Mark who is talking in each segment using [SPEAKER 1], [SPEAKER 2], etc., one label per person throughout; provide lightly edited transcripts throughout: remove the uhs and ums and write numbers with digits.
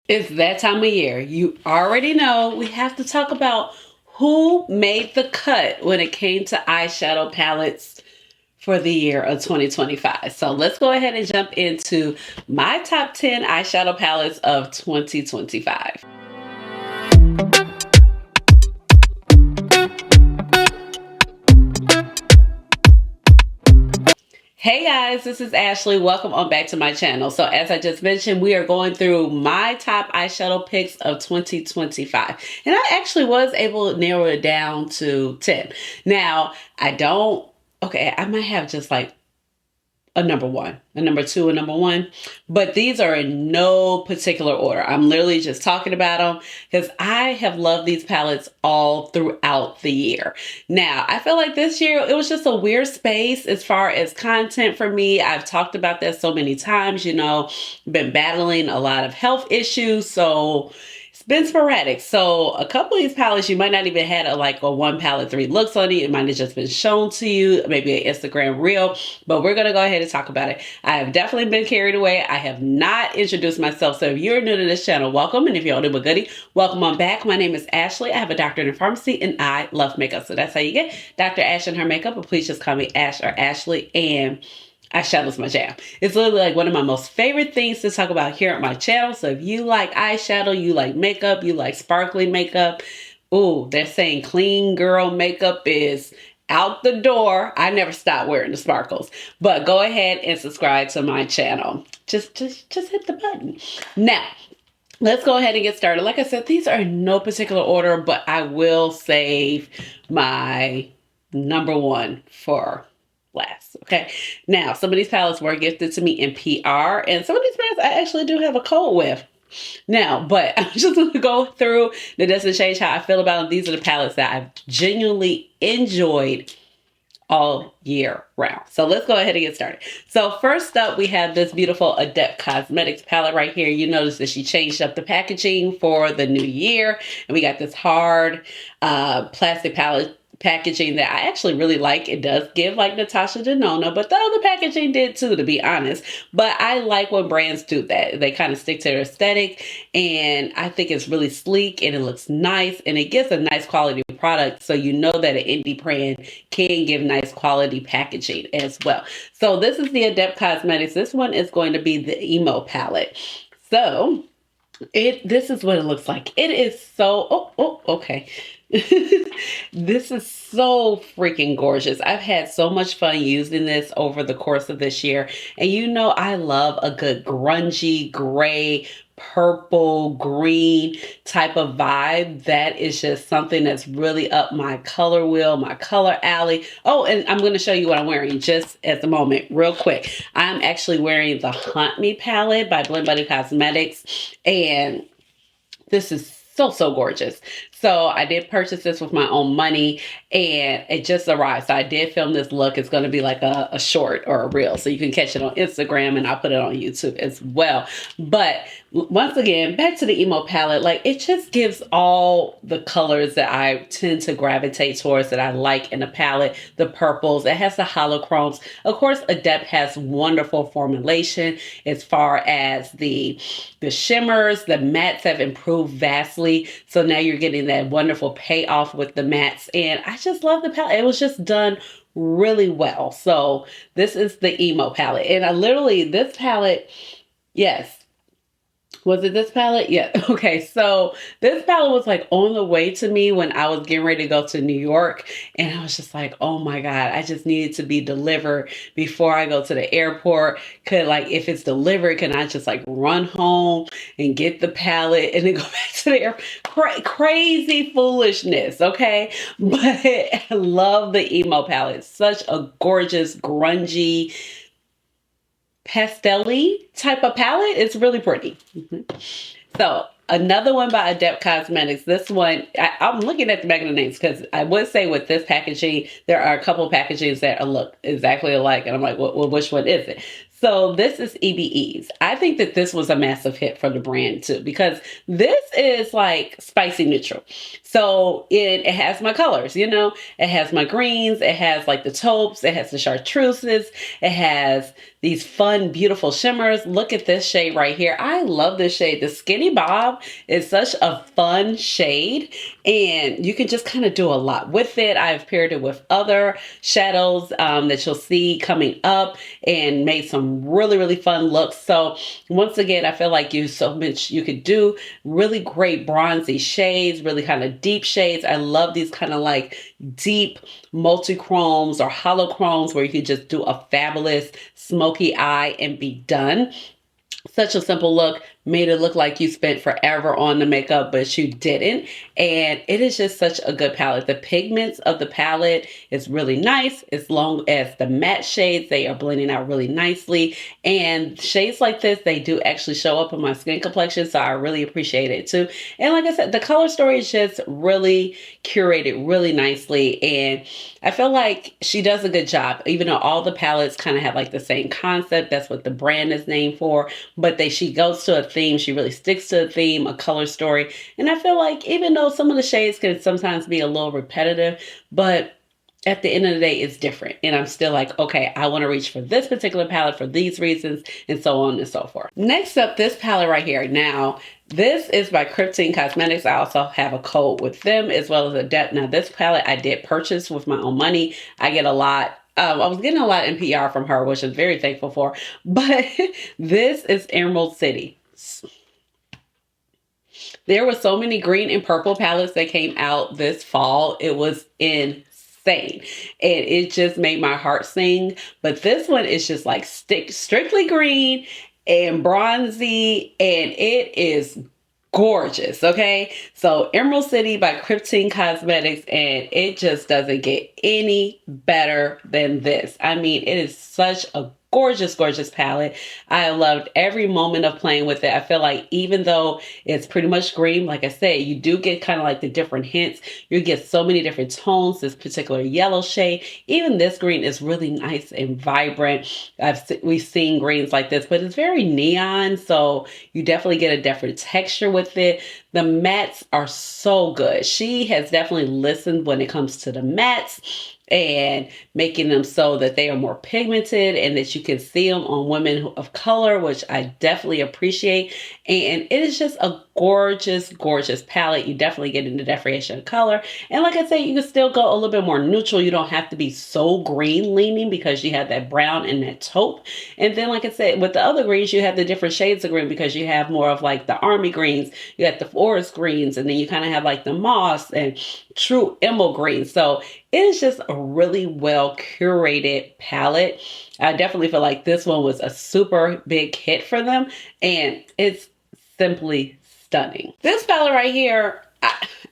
[SPEAKER 1] It's that time of year. You already know we have to talk about who made the cut when it came to eyeshadow palettes for the year of 2025. So let's go ahead and jump into my top 10 eyeshadow palettes of 2025. Hey guys, this is Ashley. Welcome on back to my channel. So as I just mentioned, we are going through my top eyeshadow picks of 2025. And I actually was able to narrow it down to 10. Now, I might have just like a number one, a number two, a number one, but these are in no particular order. I'm literally just talking about them because I have loved these palettes all throughout the year. Now, I feel like this year it was just a weird space as far as content for me. I've talked about that so many times, been battling a lot of health issues, so it's been sporadic. So a couple of these palettes, you might not even had a one palette, 3 looks on it. It might have just been shown to you, maybe an Instagram reel, but we're going to go ahead and talk about it. I have definitely been carried away. I have not introduced myself. So if you're new to this channel, welcome. And if you're old but goodie, welcome on back. My name is Ashley. I have a doctorate in pharmacy and I love makeup. So that's how you get Dr. Ash and her makeup, but please just call me Ash or Ashley. And eyeshadow's my jam. It's literally like one of my most favorite things to talk about here at my channel. So if you like eyeshadow, you like makeup, you like sparkly makeup, they're saying clean girl makeup is out the door. I never stop wearing the sparkles, but go ahead and subscribe to my channel. Just hit the button. Now, let's go ahead and get started. Like I said, these are in no particular order, but I will save my number one for last. Okay. Now, some of these palettes were gifted to me in PR, and some of these brands I actually do have a code with. Now, but I'm just going to go through. That doesn't change how I feel about them. These are the palettes that I've genuinely enjoyed all year round. So let's go ahead and get started. So first up, we have this beautiful Adept Cosmetics palette right here. You notice that she changed up the packaging for the new year, and we got this hard plastic palette packaging that I actually really like. It does give like Natasha Denona, but the other packaging did too, to be honest. But I like when brands do that. They kind of stick to their aesthetic, and I think it's really sleek and it looks nice and it gives a nice quality product. So you know that an indie brand can give nice quality packaging as well. So this is the Adept Cosmetics. This one is going to be the Emo palette. So this is what it looks like. It is so, okay. This is so freaking gorgeous. I've had so much fun using this over the course of this year. And I love a good grungy, gray, purple, green type of vibe. That is just something that's really up my color wheel, my color alley. Oh, and I'm going to show you what I'm wearing just at the moment, real quick. I'm actually wearing the Hunt Me palette by Blend Buddy Cosmetics. And this is so gorgeous. So I did purchase this with my own money, and it just arrived. So I did film this look. It's going to be like a short or a reel, so you can catch it on Instagram, and I'll put it on YouTube as well. But once again, back to the Emo palette, like it just gives all the colors that I tend to gravitate towards, that I like in a palette. The purples, it has the holochromes. Of course, Adept has wonderful formulation as far as the shimmers. The mattes have improved vastly. So now you're getting that wonderful payoff with the mattes, and I just love the palette. It was just done really well. So this is the Emo palette, and this palette, yes. Was it this palette? Yeah. Okay. So this palette was like on the way to me when I was getting ready to go to New York. And I was just like, oh my God, I just needed to be delivered before I go to the airport. If it's delivered, can I just like run home and get the palette and then go back to the airport? Crazy foolishness. Okay. But I love the Emo palette. Such a gorgeous, grungy, pastel-y type of palette. It's really pretty. So another one by Adept Cosmetics. This one, I'm looking at the back of the names because I would say with this packaging, there are a couple of packagings that look exactly alike. And I'm like, well, which one is it? So this is E.B.E's. I think that this was a massive hit for the brand too, because this is like spicy neutral. So it has my colors, you know, it has my greens, it has like the taupes, it has the chartreuses, it has these fun, beautiful shimmers. Look at this shade right here. I love this shade. The Skinny Bob is such a fun shade, and you can just kind of do a lot with it. I've paired it with other shadows that you'll see coming up and made some really, really fun looks. So once again, I feel like you could do really great bronzy shades, really kind of deep shades. I love these kind of like deep multi-chromes or holochromes where you can just do a fabulous smoky eye and be done. Such a simple look, made it look like you spent forever on the makeup, but you didn't. And it is just such a good palette. The pigments of the palette is really nice, as long as the matte shades, they are blending out really nicely. And shades like this, they do actually show up in my skin complexion, so I really appreciate it too. And like I said, the color story is just really curated really nicely. And I feel like she does a good job, even though all the palettes kind of have like the same concept. That's what the brand is named for. But she goes to a theme. She really sticks to a theme, a color story. And I feel like even though some of the shades can sometimes be a little repetitive, but at the end of the day, it's different. And I'm still like, okay, I want to reach for this particular palette for these reasons, and so on and so forth. Next up, this palette right here. Now, this is by Adept Cosmetics. I also have a code with them as well as Adept. Now, this palette I did purchase with my own money. I get a lot. I was getting a lot in PR from her, which I'm very thankful for. But this is Emerald City. There were so many green and purple palettes that came out this fall. It was insane. And it just made my heart sing. But this one is just like strictly green and bronzy. And it is gorgeous, okay? So Emerald City by Kryptein Cosmetics, and it just doesn't get any better than this. I mean, it is such a gorgeous, gorgeous palette. I loved every moment of playing with it. I feel like even though it's pretty much green, like I said, you do get kind of like the different hints. You get so many different tones. This particular yellow shade, even this green is really nice and vibrant. We've seen greens like this, but it's very neon, so you definitely get a different texture with it. The mattes are so good. She has definitely listened when it comes to the mattes and making them so that they are more pigmented and that you can see them on women of color, which I definitely appreciate. And it is just a gorgeous, gorgeous palette. You definitely get into definition of color. And like I said, you can still go a little bit more neutral. You don't have to be so green leaning because you have that brown and that taupe. And then, like I said, with the other greens, you have the different shades of green because you have more of like the army greens, you got the forest greens, and then you kind of have like the moss and true emerald greens. So it is just a really well curated palette. I definitely feel like this one was a super big hit for them, and it's simply stunning. This palette right here,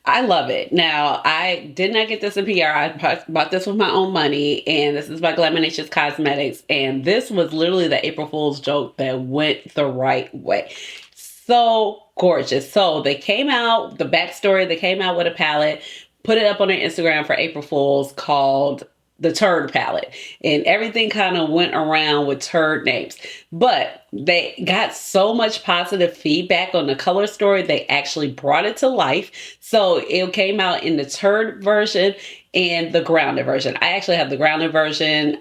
[SPEAKER 1] I love it. Now, I did not get this in PR. I bought this with my own money, and this is by Glaminatrix Cosmetics, and this was literally the April Fool's joke that went the right way. So gorgeous. So they came out, the backstory, they came out with a palette, put it up on their Instagram for April Fools called the Turd Palette, and everything kind of went around with turd names, but they got so much positive feedback on the color story, they actually brought it to life. So it came out in the turd version and the grounded version. I actually have the grounded version.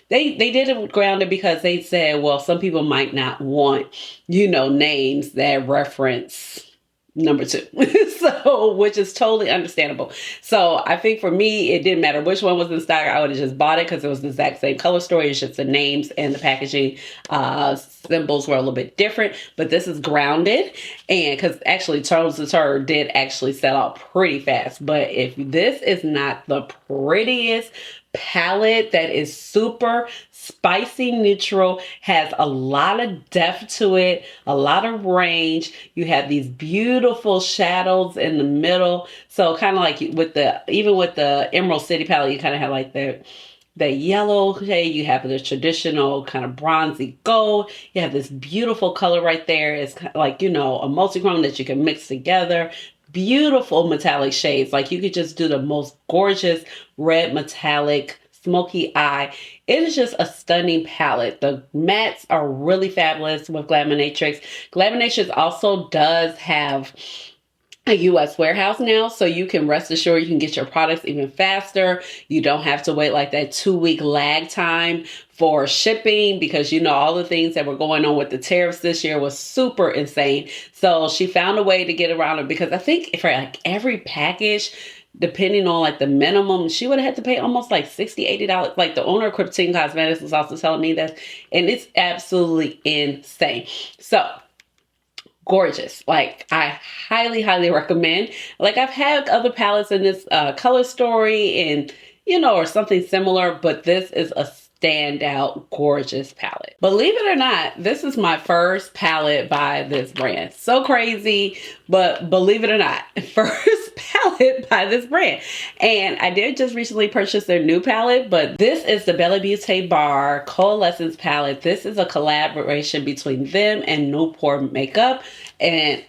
[SPEAKER 1] They did it grounded because they said, well, some people might not want, you know, names that reference number 2. So, which is totally understandable. So I think for me, it didn't matter which one was in stock. I would have just bought it because it was the exact same color story. It's just the names and the packaging symbols were a little bit different, but this is grounded. And because actually Tones the Turd did actually sell out pretty fast. But if this is not the prettiest palette that is super spicy neutral, has a lot of depth to it, a lot of range. You have these beautiful shadows in the middle. So kind of like with the, even with the Emerald City palette, you kind of have like the yellow shade, you have the traditional kind of bronzy gold, you have this beautiful color right there. It's kind of like, you know, a multi-chrome that you can mix together. Beautiful metallic shades. Like you could just do the most gorgeous red metallic Smoky Eye. It is just a stunning palette. The mattes are really fabulous with Glaminatrix. Glaminatrix also does have a US warehouse now, so you can rest assured you can get your products even faster. You don't have to wait like that 2-week lag time for shipping, because you know all the things that were going on with the tariffs this year was super insane. So she found a way to get around it, because I think for like every package, depending on like the minimum, she would have had to pay almost like $60-$80. Like the owner of Kryptein Cosmetics was also telling me that, and it's absolutely insane. So gorgeous. Like, I highly recommend. Like, I've had other palettes in this color story and, you know, or something similar, but this is a standout gorgeous palette. Believe it or not, this is my first palette by this brand. So crazy, but believe it or not, first palette by this brand. And I did just recently purchase their new palette, but this is the Bella Beauty Bar Coalescence palette. This is a collaboration between them and No Pore Makeup, and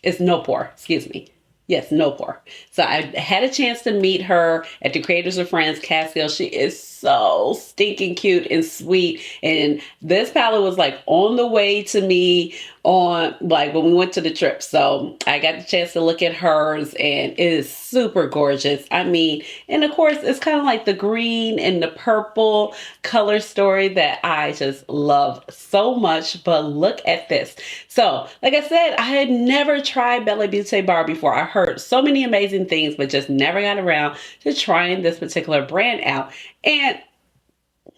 [SPEAKER 1] it's No Pore, excuse me. Yes, No Pore. So I had a chance to meet her at the Creators of Friends Catskill. She is so stinking cute and sweet. And this palette was like on the way to me on like when we went to the trip. So I got the chance to look at hers, and it is super gorgeous. I mean, and of course it's kind of like the green and the purple color story that I just love so much. But look at this. So like I said, I had never tried Bella Beauty Bar before. I heard so many amazing things, but just never got around to trying this particular brand out. And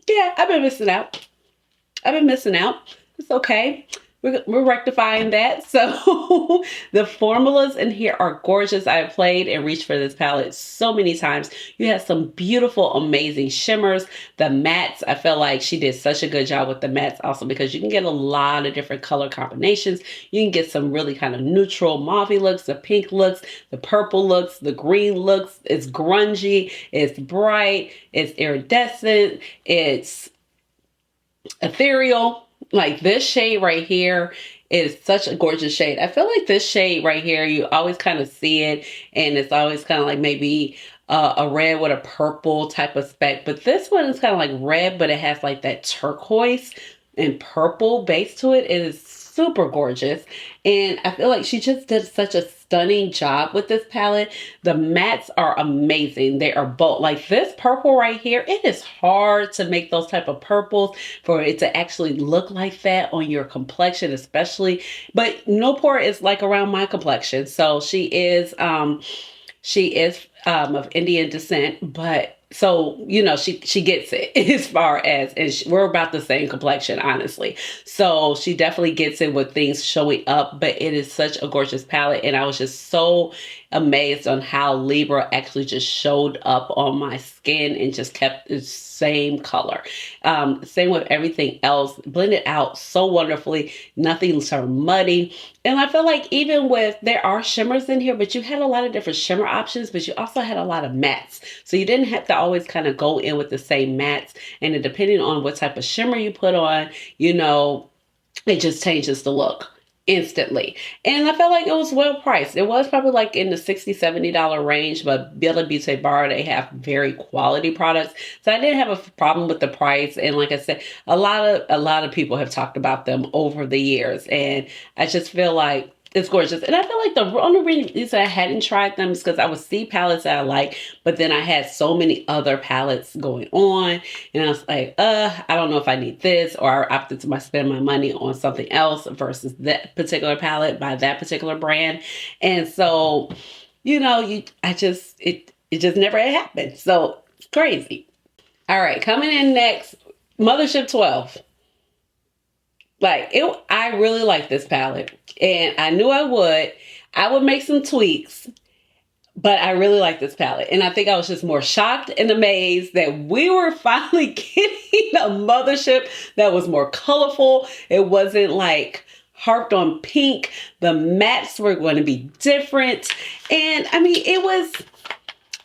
[SPEAKER 1] yeah, I've been missing out. It's okay. We're rectifying that. So the formulas in here are gorgeous. I have played and reached for this palette so many times. You have some beautiful, amazing shimmers. The mattes, I feel like she did such a good job with the mattes also, because you can get a lot of different color combinations. You can get some really kind of neutral mauve looks, the pink looks, the purple looks, the green looks. It's grungy, it's bright, it's iridescent, it's ethereal. Like this shade right here is such a gorgeous shade. I feel like this shade right here, you always kind of see it, and it's always kind of like maybe a red with a purple type of speck. But this one is kind of like red, but it has like that turquoise and purple base to it. It is super gorgeous. And I feel like she just did such a stunning job with this palette. The mattes are amazing. They are bold. Like this purple right here, it is hard to make those type of purples for it to actually look like that on your complexion, especially. But No Pore is like around my complexion. So she is of Indian descent, but so, you know, she gets it as far as, and we're about the same complexion, honestly. So she definitely gets it with things showing up, but it is such a gorgeous palette. And I was just so amazed on how Libra actually just showed up on my skin and just kept the same color. Same with everything else, blended out so wonderfully. Nothing so muddy. And I feel like even with, there are shimmers in here, but you had a lot of different shimmer options, but you also had a lot of mattes. So you didn't have to always kind of go in with the same mattes. And depending on what type of shimmer you put on, you know, it just changes the look instantly. And I felt like it was well priced. It was probably like in the $60-$70 range, but Bella Beauty Bar, they have very quality products. So I didn't have a problem with the price. And like I said, a lot of people have talked about them over the years. And I just feel like it's gorgeous. And I feel like the only reason I hadn't tried them is because I would see palettes that I like, but then I had so many other palettes going on. And I was like, I don't know if I need this, or I opted to spend my money on something else versus that particular palette by that particular brand. And so, you know, it just never happened. So it's crazy. All right, coming in next, Mothership 12. I really like this palette, and I knew I would make some tweaks, but I really like this palette. And I think I was just more shocked and amazed that we were finally getting a Mothership that was more colorful. It wasn't like harped on pink. The mattes were going to be different. And I mean, I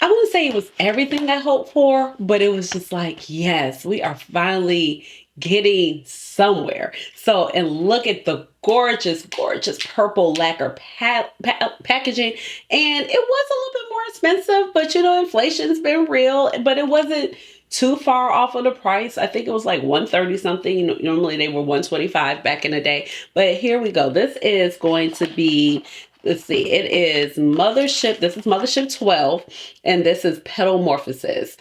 [SPEAKER 1] wouldn't say it was everything I hoped for, but it was just like, yes, we are finally getting somewhere. So, and look at the gorgeous purple lacquer packaging. And it was a little bit more expensive, but you know, inflation's been real, but it wasn't too far off of the price. I think it was like 130 something. Normally they were 125 back in the day. But here we go. This is going to be, let's see, it is Mothership. This is Mothership 12, and this is Petalmorphosis.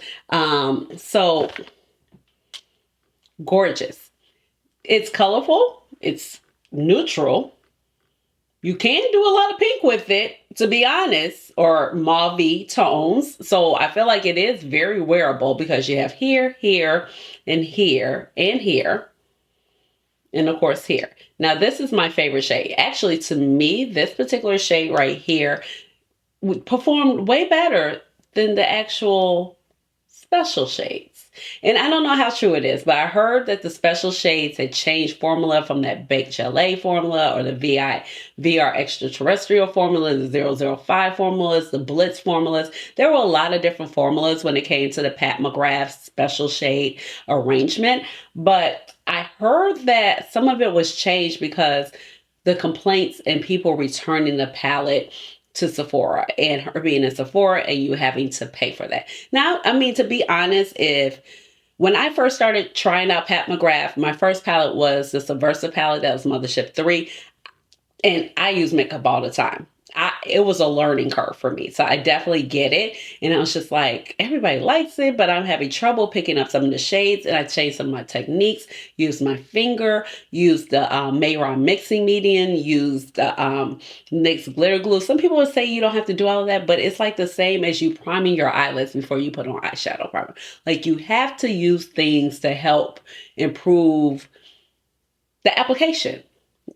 [SPEAKER 1] So gorgeous. It's colorful. It's neutral. You can do a lot of pink with it, to be honest, or mauve tones. So I feel like it is very wearable because you have here, here, and here, and here. And of course here. Now this is my favorite shade. Actually, to me, this particular shade right here performed way better than the actual special shades. And I don't know how true it is, but I heard that the special shades had changed formula from that Baked Gelée formula or the VR extraterrestrial formula, the 005 formulas, the Blitz formulas. There were a lot of different formulas when it came to the Pat McGrath special shade arrangement. But I heard that some of it was changed because the complaints and people returning the palette to Sephora and her being in Sephora and you having to pay for that. Now, I mean, to be honest, when I first started trying out Pat McGrath, my first palette was the Subversive palette. That was Mothership 3. And I use makeup all the time. It was a learning curve for me. So I definitely get it. And I was just like, everybody likes it, but I'm having trouble picking up some of the shades. And I changed some of my techniques, used my finger, used the Mayron mixing medium, used the NYX glitter glue. Some people would say you don't have to do all of that, but it's like the same as you priming your eyelids before you put on eyeshadow primer. Like you have to use things to help improve the application.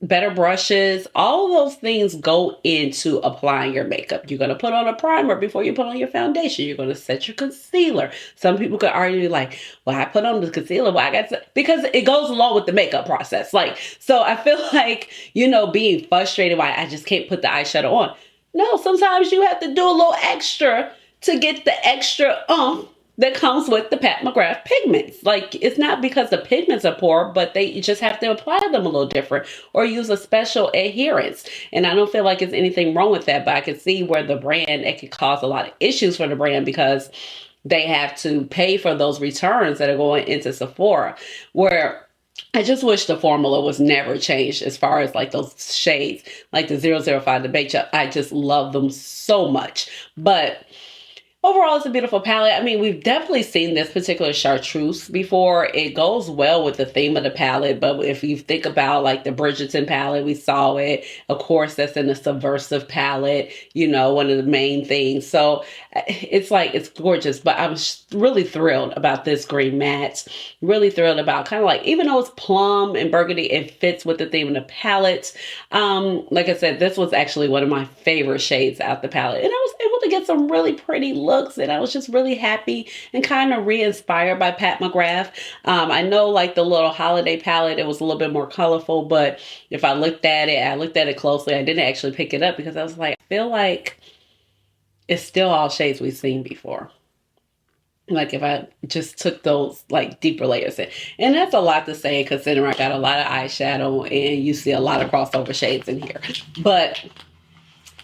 [SPEAKER 1] Better brushes, all of those things go into applying your makeup. You're going to put on a primer before you put on your foundation. You're going to set your concealer. Some people could argue like, well, I put on the concealer, well, I got to, because it goes along with the makeup process. Like, so I feel like, you know, being frustrated why I just can't put the eyeshadow on. No, sometimes you have to do a little extra to get the extra that comes with the Pat McGrath pigments. Like, it's not because the pigments are poor, but you just have to apply them a little different or use a special adherence. And I don't feel like there's anything wrong with that, but I can see where the brand, it could cause a lot of issues for the brand because they have to pay for those returns that are going into Sephora, where I just wish the formula was never changed as far as like those shades, like the 005, the Baked Gelée. I just love them so much. But overall, it's a beautiful palette. I mean, we've definitely seen this particular chartreuse before. It goes well with the theme of the palette, but if you think about like the Bridgerton palette, we saw it. Of course, that's in the Subversive palette, you know, one of the main things. So it's like, it's gorgeous, but I'm really thrilled about this green matte. Really thrilled about kind of like, even though it's plum and burgundy, it fits with the theme of the palette. Like I said, this was actually one of my favorite shades out the palette, and I was able to get some really pretty looks, and I was just really happy and kind of re-inspired by Pat McGrath. I know like the little holiday palette, it was a little bit more colorful, but if I looked at it closely. I didn't actually pick it up because I was like, I feel like it's still all shades we've seen before. Like if I just took those like deeper layers in. And that's a lot to say considering I got a lot of eyeshadow and you see a lot of crossover shades in here. But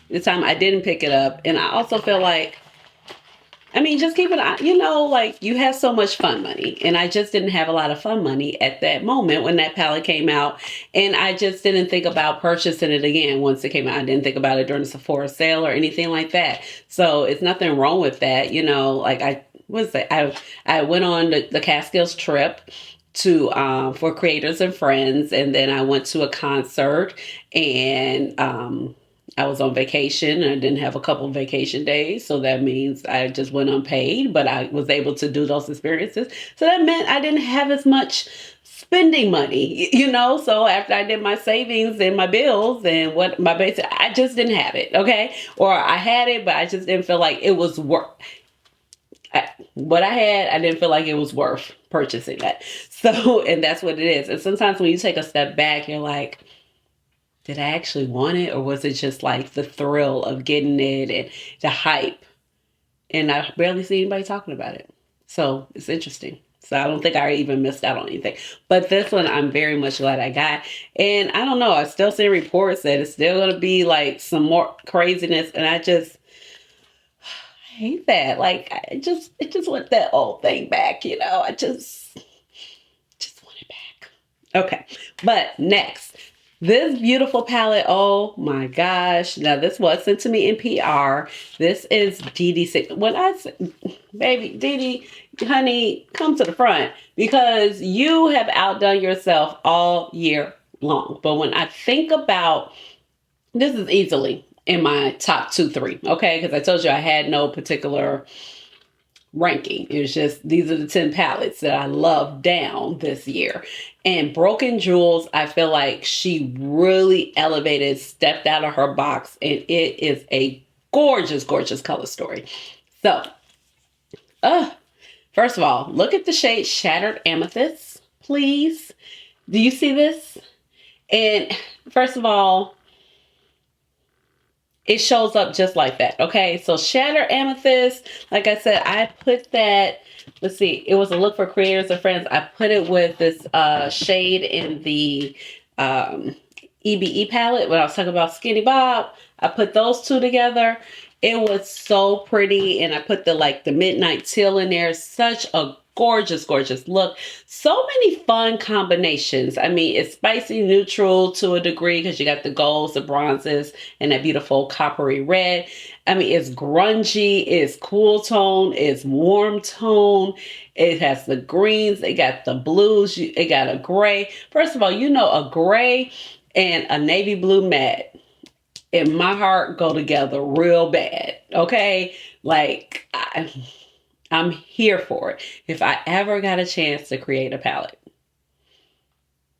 [SPEAKER 1] this time I didn't pick it up. And I also feel like, I mean, just keep it on, you know, like you have so much fun money. And I just didn't have a lot of fun money at that moment when that palette came out. And I just didn't think about purchasing it again once it came out. I didn't think about it during the Sephora sale or anything like that. So it's nothing wrong with that. You know, like I went on the Catskills trip to for Creators and Friends. And then I went to a concert and I was on vacation and I didn't have a couple of vacation days. So that means I just went unpaid, but I was able to do those experiences. So that meant I didn't have as much spending money, you know? So after I did my savings and my bills and what my basic, I just didn't have it. Okay. Or I had it, but I just didn't feel like it was worth what I had. I didn't feel like it was worth purchasing that. So, and that's what it is. And sometimes when you take a step back, you're like, did I actually want it, or was it just like the thrill of getting it and the hype? And I barely see anybody talking about it. So it's interesting. So I don't think I even missed out on anything. But this one, I'm very much glad I got. And I don't know, I still see reports that it's still going to be like some more craziness. And I hate that. Like, I just want that old thing back, you know. Just want it back. Okay, but next, this beautiful palette. Oh my gosh! Now this was sent to me in PR. This is Dede 6. When I say, baby Dede, honey, come to the front because you have outdone yourself all year long. But when I think about this, is easily in my top 2, 3. Okay, because I told you I had no particular ranking. It was just these are the 10 palettes that I love down this year. And Broken Jewels, I feel like she really elevated, stepped out of her box, and it is a gorgeous, gorgeous color story. So, first of all, look at the shade Shattered Amethyst, please. Do you see this? And first of all, it shows up just like that. Okay, so Shattered Amethyst, like I said, I put that, let's see, it was a look for creators and friends. I put it with this shade in the E.B.E palette when I was talking about Skinny Bob. I put those two together. It was so pretty, and I put the midnight teal in there. Such a gorgeous, gorgeous look. So many fun combinations. I mean, it's spicy neutral to a degree because you got the golds, the bronzes, and that beautiful coppery red. I mean, it's grungy, it's cool tone, it's warm tone. It has the greens, it got the blues, it got a gray. First of all, you know, a gray and a navy blue matte in my heart go together real bad. Okay, like I'm here for it. If I ever got a chance to create a palette,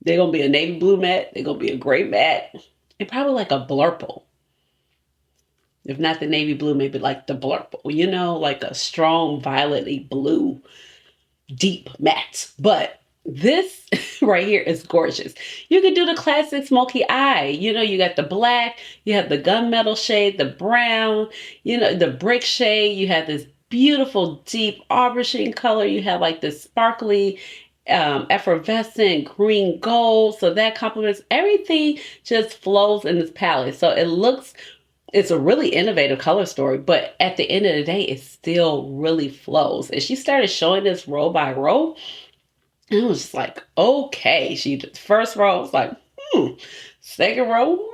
[SPEAKER 1] they're gonna be a navy blue matte, they're gonna be a gray matte, and probably like a blurple. If not the navy blue, maybe like the blurple, you know, like a strong violet-y blue deep matte. But this right here is gorgeous. You could do the classic smoky eye. You know, you got the black, you have the gunmetal shade, the brown, you know, the brick shade. You have this beautiful deep aubergine color. You have like this sparkly, effervescent green gold. So that complements everything, just flows in this palette. So it's a really innovative color story, but at the end of the day, it still really flows. And she started showing this row by row. And I was just like, okay. She did the first row, I was like, second row.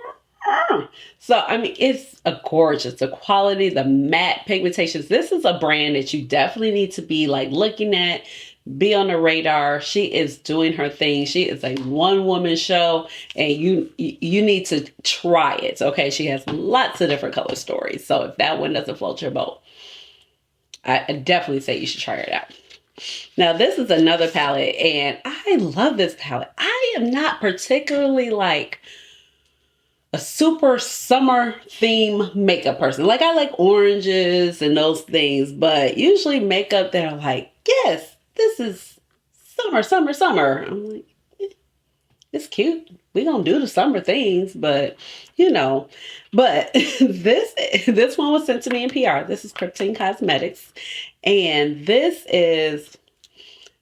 [SPEAKER 1] So, I mean, it's a gorgeous, the quality, the matte pigmentations. This is a brand that you definitely need to be like looking at, be on the radar. She is doing her thing. She is a one-woman show, and you need to try it. Okay, she has lots of different color stories. So if that one doesn't float your boat, I definitely say you should try it out. Now, this is another palette, and I love this palette. I am not particularly like a super summer theme makeup person. Like, I like oranges and those things, but usually makeup that are like, yes, this is summer, summer, summer. I'm like, it's cute. We gonna do the summer things, but you know. But this one was sent to me in PR. This is Kryptein Cosmetics, and this is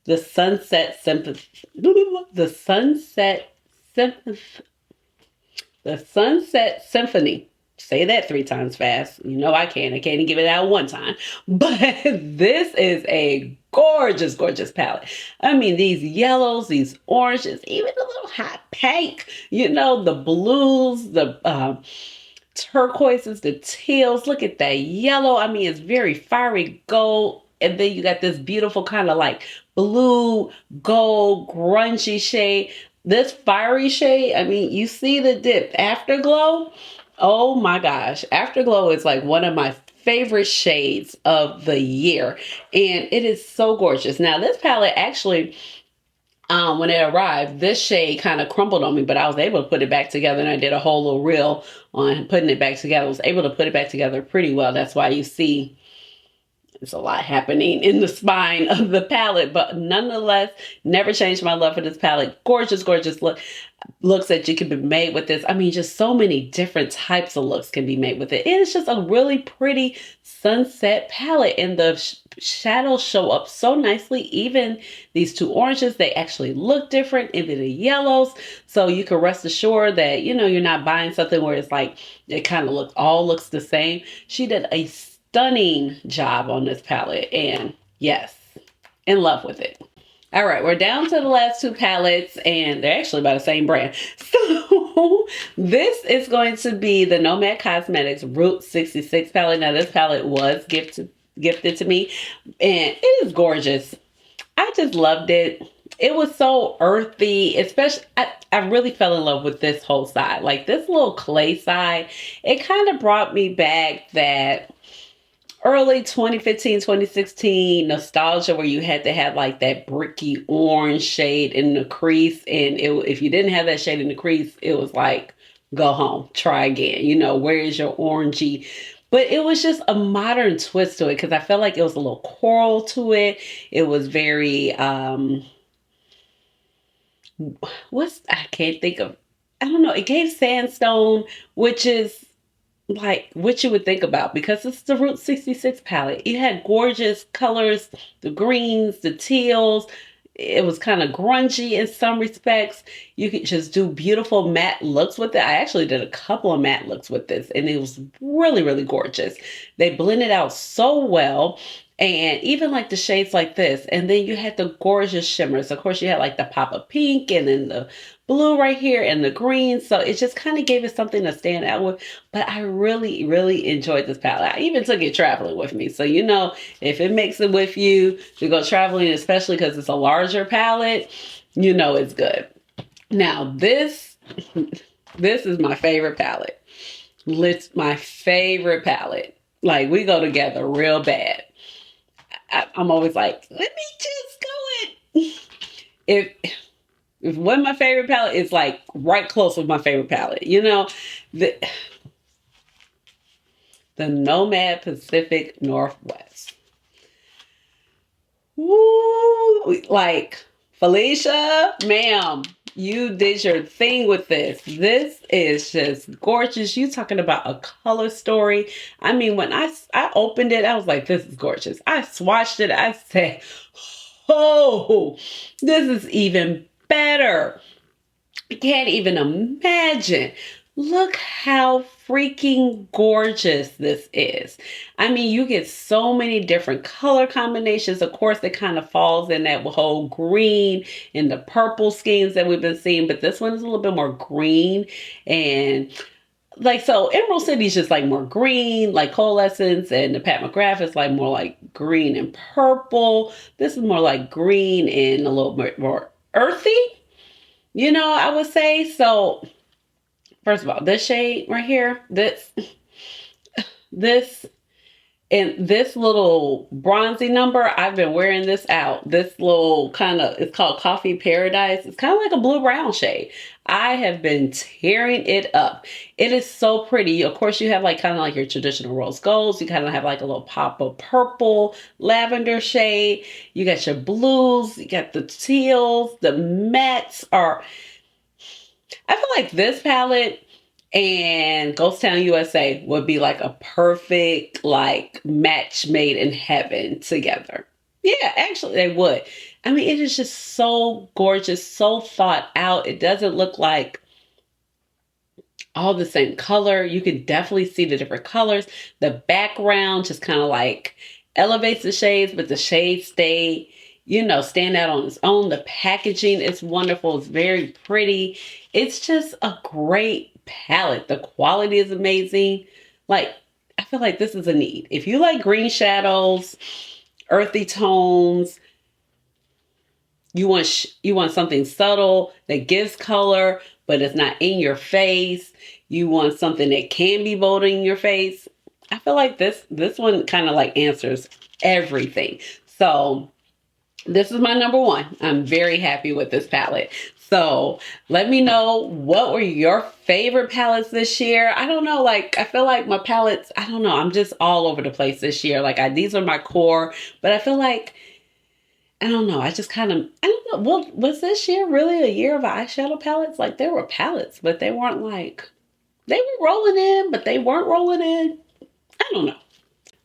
[SPEAKER 1] the Sunset Symphony. The Sunset Symphony. Say that 3 times fast. You know I can't. I can't even give it out 1 time. But this is a gorgeous, gorgeous palette. I mean, these yellows, these oranges, even a little hot pink. You know, the blues, the turquoises, the teals. Look at that yellow. I mean, it's very fiery gold. And then you got this beautiful kind of like blue, gold, grungy shade. This fiery shade, I mean, you see the dip, Afterglow. Oh my gosh. Afterglow is like one of my favorite shades of the year. And it is so gorgeous. Now, this palette actually, when it arrived, this shade kind of crumbled on me, but I was able to put it back together, and I did a whole little reel on putting it back together. I was able to put it back together pretty well. That's why you see there's a lot happening in the spine of the palette, but nonetheless, never changed my love for this palette. Gorgeous, gorgeous looks that you can be made with this. I mean, just so many different types of looks can be made with it. It is just a really pretty sunset palette, and the shadows show up so nicely. Even these 2 oranges, they actually look different, even the yellows. So you can rest assured that, you know, you're not buying something where it's like, it kind of all looks the same. She did a stunning job on this palette, and yes, in love with it. All right, we're down to the last two palettes, and they're actually by the same brand. So this is going to be the Nomad Cosmetics Route 66 palette. Now this palette was gifted to me, and it is gorgeous. I just loved it. It was so earthy, especially I really fell in love with this whole side. Like this little clay side, it kind of brought me back that early 2015, 2016 nostalgia where you had to have like that bricky orange shade in the crease. And if you didn't have that shade in the crease, it was like, go home, try again. You know, where is your orangey? But it was just a modern twist to it because I felt like it was a little coral to it. It was very, I can't think of, I don't know. It gave sandstone, which is like what you would think about because it's the Route 66 palette. It had gorgeous colors, the greens, the teals. It was kind of grungy in some respects. You could just do beautiful matte looks with it. I actually did a couple of matte looks with this and it was really, really gorgeous. They blended out so well. And even like the shades like this. And then you had the gorgeous shimmers. Of course, you had like the pop of pink and then the blue right here and the green. So it just kind of gave it something to stand out with. But I really, really enjoyed this palette. I even took it traveling with me. So, you know, if it makes it with you to go traveling, especially because it's a larger palette, you know it's good. Now, this is my favorite palette. It's my favorite palette. Like, we go together real bad. I'm always like, let me just go in. If one of my favorite palette is like right close with my favorite palette, you know, the Nomad Pacific Northwest. Woo! Like, Felicia, ma'am, you did your thing with this. This is just gorgeous. You talking about a color story. I mean, when I opened it, I was like, this is gorgeous. I swatched it. I said, oh, this is even better. I can't even imagine. Look how freaking gorgeous this is. I mean, you get so many different color combinations. Of course, it kind of falls in that whole green and the purple schemes that we've been seeing, but this one is a little bit more green. And like, so Emerald City is just like more green, like Coalescence, and the Pat McGrath is like more like green and purple. This is more like green and a little bit more earthy, you know, I would say. So first of all, this shade right here, this, and this little bronzy number, I've been wearing this out. This little kind of, it's called Coffee Paradise. It's kind of like a blue-brown shade. I have been tearing it up. It is so pretty. Of course, you have like kind of like your traditional rose golds. You kind of have like a little pop of purple, lavender shade. You got your blues. You got the teals. The mattes are... I feel like this palette and Ghost Town USA would be like a perfect like match made in heaven together. Yeah, actually they would. I mean, it is just so gorgeous, so thought out. It doesn't look like all the same color. You can definitely see the different colors. The background just kind of like elevates the shades, but the shades stay, you know, stand out on its own. The packaging is wonderful. It's very pretty. It's just a great palette. The quality is amazing. Like, I feel like this is a need. If you like green shadows, earthy tones, you want something subtle that gives color, but it's not in your face. You want something that can be bold in your face. I feel like this one kind of like answers everything. So this is my number one. I'm very happy with this palette. So let me know, what were your favorite palettes this year? I don't know, like, I feel like my palettes, I don't know, I'm just all over the place this year. Like, these are my core, but I feel like, I don't know, I just kind of, I don't know, well, was this year really a year of eyeshadow palettes? Like, there were palettes, but they weren't like, they were rolling in, but they weren't rolling in. I don't know.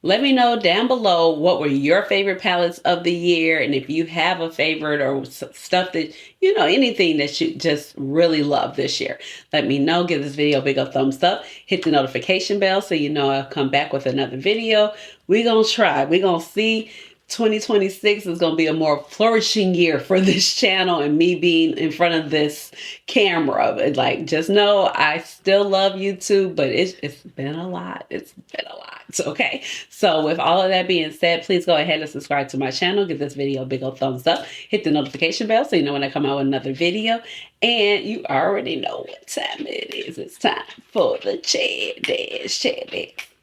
[SPEAKER 1] Let me know down below what were your favorite palettes of the year, and if you have a favorite or stuff that, you know, anything that you just really love this year. Let me know. Give this video a big old thumbs up. Hit the notification bell so you know I'll come back with another video. We're going to try. We're going to see. 2026 is going to be a more flourishing year for this channel and me being in front of this camera. But like, just know I still love YouTube, but it's been a lot. It's been a lot. Okay. So with all of that being said, please go ahead and subscribe to my channel. Give this video a big old thumbs up. Hit the notification bell so you know when I come out with another video. And you already know what time it is. It's time for the Chat Dash.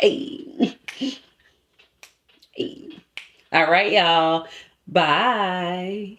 [SPEAKER 1] Hey. Hey. All right, y'all. Bye.